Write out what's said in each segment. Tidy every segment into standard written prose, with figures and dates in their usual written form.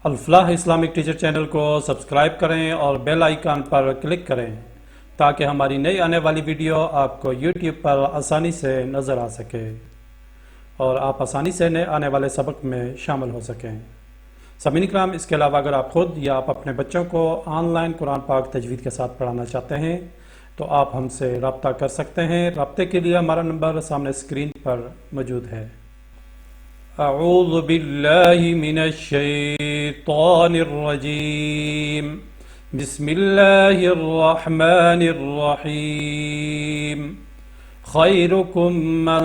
الفلاح Islamic teacher channel کو subscribe کریں اور بیل آئیکن پر کلک کریں تاکہ ہماری نئی آنے والی ویڈیو آپ کو یوٹیوب پر آسانی سے نظر آ سکے اور آپ آسانی سے نئے آنے والے سبق میں شامل ہو سکیں۔ سامعین کرام، اس کے علاوہ اگر آپ خود یا آپ اپنے بچوں کو آن لائن قرآن پاک تجوید کے ساتھ پڑھانا چاہتے ہیں تو آپ ہم سے رابطہ کر سکتے ہیں۔ رابطے کے لیے ہمارا نمبر سامنے اسکرین پر موجود ہے۔ اعوذ باللہ من الشیطان الرجیم، بسم اللہ الرحمن الرحیم، خیرکم من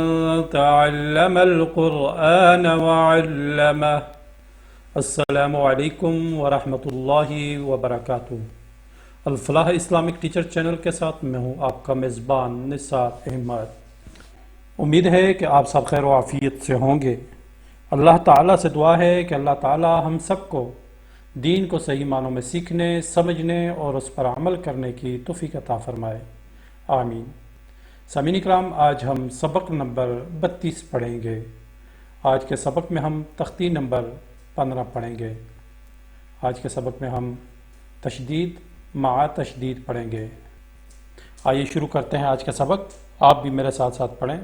تعلم القرآن وعلمہ۔ السلام علیکم ورحمۃ اللہ وبرکاتہ۔ الفلاح اسلامک ٹیچر چینل کے ساتھ میں ہوں آپ کا میزبان نثار احمد۔ امید ہے کہ آپ سب خیر و عافیت سے ہوں گے۔ اللہ تعالیٰ سے دعا ہے کہ اللہ تعالیٰ ہم سب کو دین کو صحیح معنوں میں سیکھنے، سمجھنے اور اس پر عمل کرنے کی توفیق عطا فرمائے، آمین۔ سامعین اکرام، آج ہم سبق نمبر 32 پڑھیں گے۔ آج کے سبق میں ہم تختی نمبر 15 پڑھیں گے۔ آج کے سبق میں ہم تشدید مع تشدید پڑھیں گے۔ آئیے شروع کرتے ہیں آج کا سبق۔ آپ بھی میرے ساتھ ساتھ پڑھیں۔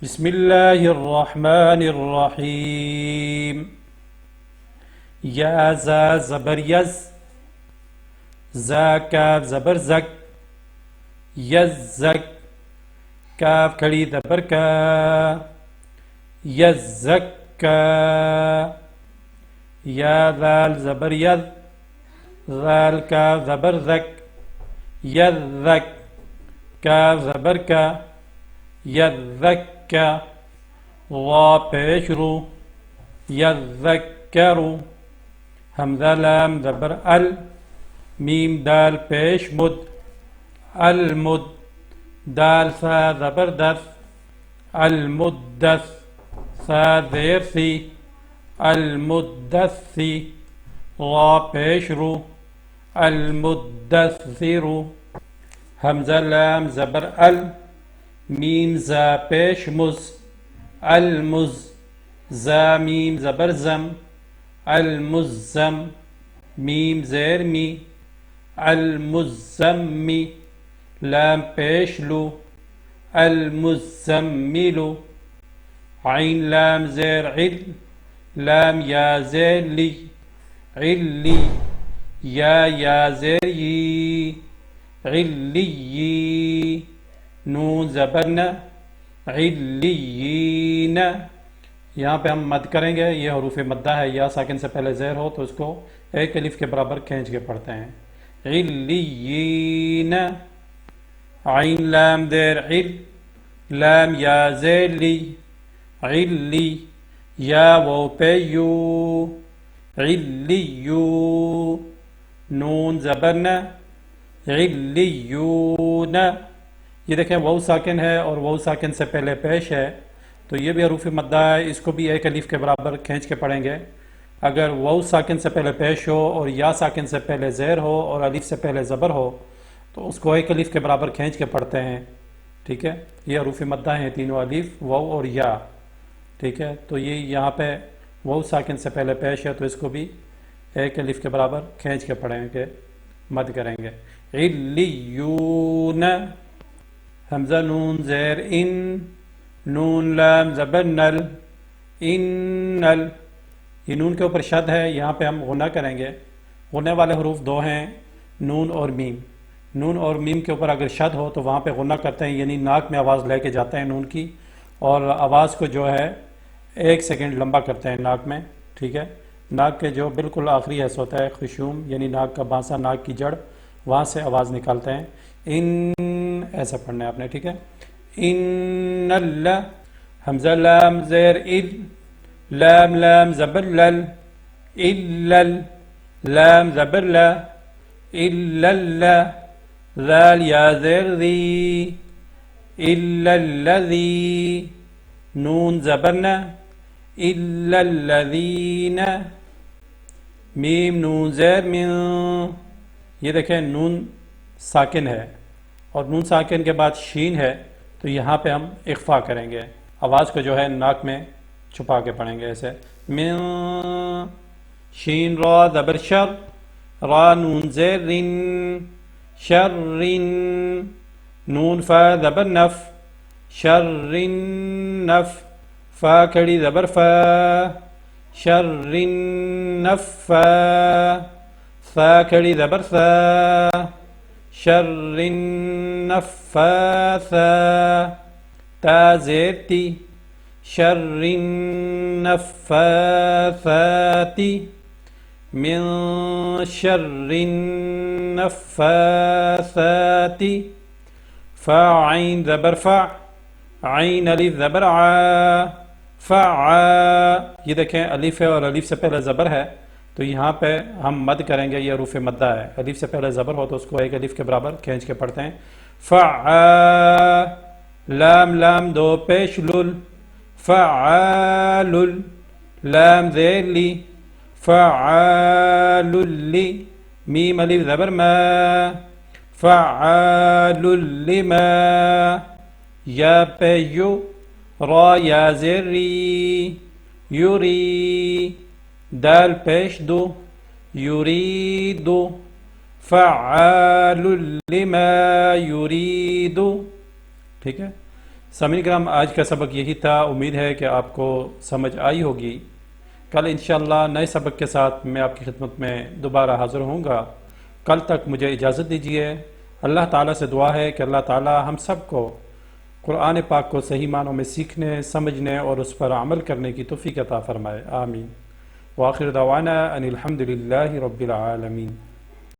بسم اللہ الرحمن الرحیم، یا زا زبر یز، زا کاف زبر زک، یز زک، کاف کھڑی زبر کا، یز زک کا، یا ذال زبر یز، ذال کاف زبر زک، یز زک، کاف زبر کا، یذکر، وا پیش رو، یذکر، حمزہ لام زبر ال، میم دال پیش مد، المد، دال سا زبر دس، المدس، سا زیر سی، المدسی، وا پیش رو، المدثر، حمزہ لام زبر ال، میم زا پیش مز، المز، زا میم زبر زم، المزم، میم زیر می، المزمی، لام پیش لو، المزمل، عین لام زیر عل، لام یا زیر لی، علی، یا زیر یی، علی، نون زبر ن، علیین۔ یہاں پہ ہم مد کریں گے، یہ حروف مدہ ہے، یا ساکن سے پہلے زیر ہو تو اس کو ایک الف کے برابر کھینچ کے پڑھتے ہیں، علیین۔ عین لام دیر عل، لام یا زیر لی، علی، یا واو پہ یو، علیو، نون زبر ن، علیون۔ یہ دیکھیں واو ساکن ہے اور واو ساکن سے پہلے پیش ہے تو یہ بھی حروف مدہ ہے، اس کو بھی ایک الف کے برابر کھینچ کے پڑھیں گے۔ اگر واو ساکن سے پہلے پیش ہو اور یا ساکن سے پہلے زیر ہو اور الف سے پہلے زبر ہو تو اس کو ایک الف کے برابر کھینچ کے پڑھتے ہیں، ٹھیک ہے۔ یہ حروف مدہ ہیں تینوں، الف، واو اور یا، ٹھیک ہے۔ تو یہ یہاں پہ واو ساکن سے پہلے پیش ہے تو اس کو بھی ایک الف کے برابر کھینچ کے پڑھیں گے، مد کریں گے، علیون۔ حمزہ نون زیر ان، نون لام زبر نل، انل، یہ نون کے اوپر شد ہے، یہاں پہ ہم غنہ کریں گے۔ غنہ والے حروف دو ہیں، نون اور میم۔ نون اور میم کے اوپر اگر شد ہو تو وہاں پہ غنہ کرتے ہیں، یعنی ناک میں آواز لے کے جاتے ہیں نون کی، اور آواز کو جو ہے 1 سیکنڈ لمبا کرتے ہیں ناک میں، ٹھیک ہے۔ ناک کے جو بالکل آخری حصہ ہوتا ہے خشوم، یعنی ناک کا بانسا، ناک کی جڑ، وہاں سے آواز نکالتے ہیں۔ ان، ایسا پڑھنا ہے آپ نے، ٹھیک ہے۔ ان اللہ، حمزہ لام زیر ال، لام لام زبر لل، الل، لام زبر لا، الل، ذال یا زیر ذی، الا الذی، نون زبر ن، الا الذین، میم نون زیر من، یہ دیکھیں نون ساکن ہے اور نون ساکن کے بعد شین ہے تو یہاں پہ ہم اخفا کریں گے، آواز کو جو ہے ناک میں چھپا کے پڑھیں گے ایسے، من، شین را زبر شر، را نون زیر رن، شر نون فا زبر نف، شر نف، فا کڑی زبر فا، شر نفا، ثا کڑی زبر ثا، شر نفاثا، تا زیر تی، شر النفاثات، من شر النفاثات، فا عین زبر فا، عین الف زبر ع، فع، یہ دیکھیں الف ہے اور الف سے پہلے زبر ہے تو یہاں پہ ہم مد کریں گے، یہ حروف مدہ ہے، الف سے پہلے زبر ہو تو اس کو ایک الف کے برابر کھینچ کے پڑھتے ہیں، فع، لام لام دو پیش لل، فعال، لام زیر لی، فعال لی، میم الف زبر ما، فعال لما، یا پہ یو، را یا زیر ری، یوری، دال پیش دو، یریدو، فعال لما یریدو۔ ٹھیک ہے سامعین کرام، آج کا سبق یہی تھا، امید ہے کہ آپ کو سمجھ آئی ہوگی۔ کل انشاءاللہ نئے سبق کے ساتھ میں آپ کی خدمت میں دوبارہ حاضر ہوں گا۔ کل تک مجھے اجازت دیجیے۔ اللہ تعالیٰ سے دعا ہے کہ اللہ تعالیٰ ہم سب کو قرآن پاک کو صحیح معنوں میں سیکھنے، سمجھنے اور اس پر عمل کرنے کی توفیق عطا فرمائے، آمین۔ وآخر دعوانا ان الحمد للہ رب العالمین۔